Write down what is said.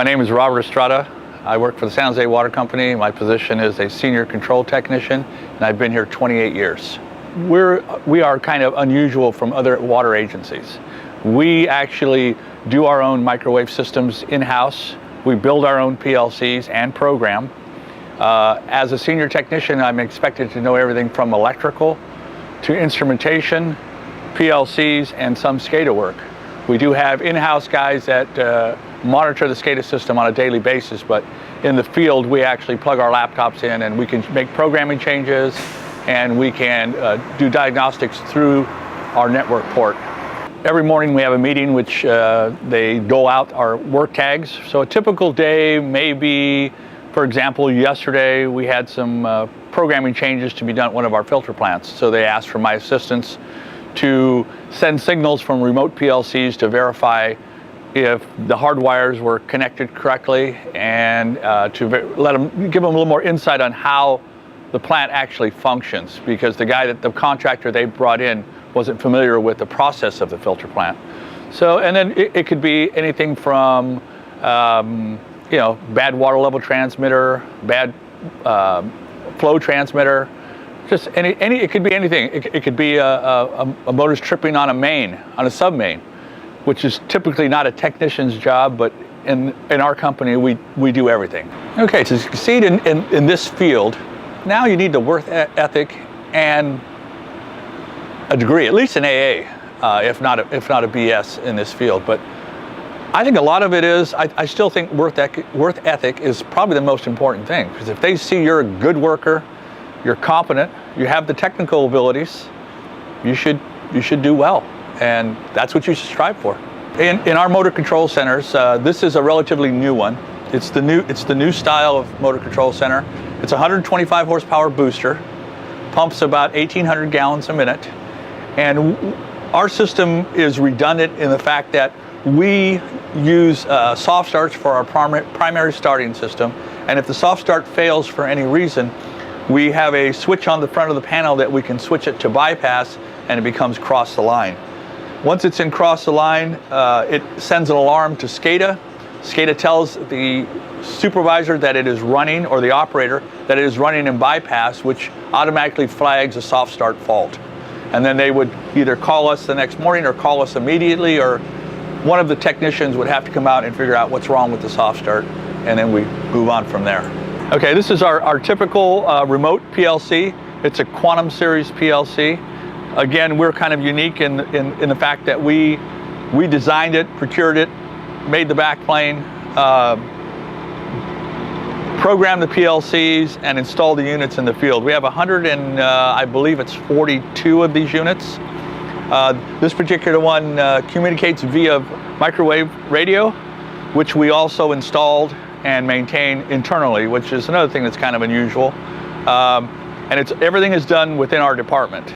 My name is Robert Estrada. I work for the San Jose Water Company. My position is a senior control technician, and I've been here 28 years. We are kind of unusual from other water agencies. We actually do our own microwave systems in-house. We build our own PLCs and program. As a senior technician, I'm expected to know everything from electrical to instrumentation, PLCs, and some SCADA work. We do have in-house guys that monitor the SCADA system on a daily basis, but in the field we actually plug our laptops in and we can make programming changes, and we can do diagnostics through our network port. Every morning we have a meeting which they dole out our work tags. So a typical day may be, for example, yesterday we had some programming changes to be done at one of our filter plants. So they asked for my assistance to send signals from remote PLCs to verify if the hard wires were connected correctly, and to give them a little more insight on how the plant actually functions, because the contractor they brought in wasn't familiar with the process of the filter plant. So, and then it could be anything from bad water level transmitter, bad flow transmitter, just it could be anything. It could be a motor's tripping on a sub-main, which is typically not a technician's job, but in our company, we do everything. Okay, to succeed in this field, now you need the work ethic and a degree, at least an AA, if not a BS in this field. But I think a lot of it is, I still think work ethic is probably the most important thing, because if they see you're a good worker, you're competent, you have the technical abilities, you should do well. And that's what you should strive for. In our motor control centers, this is a relatively new one. It's the new style of motor control center. It's a 125 horsepower booster, pumps about 1,800 gallons a minute. And our system is redundant in the fact that we use soft starts for our primary starting system. And if the soft start fails for any reason, we have a switch on the front of the panel that we can switch it to bypass, and it becomes cross the line. Once it's in cross the line, it sends an alarm to SCADA. SCADA tells the supervisor that it is running, or the operator, that it is running in bypass, which automatically flags a soft start fault. And then they would either call us the next morning or call us immediately, or one of the technicians would have to come out and figure out what's wrong with the soft start, and then we move on from there. Okay, this is our typical remote PLC. It's a Quantum Series PLC. Again, we're kind of unique in the fact that we designed it, procured it, made the backplane, programmed the PLCs, and installed the units in the field. We have 100 and I believe it's 42 of these units. This particular one communicates via microwave radio, which we also installed and maintain internally, which is another thing that's kind of unusual. And everything is done within our department.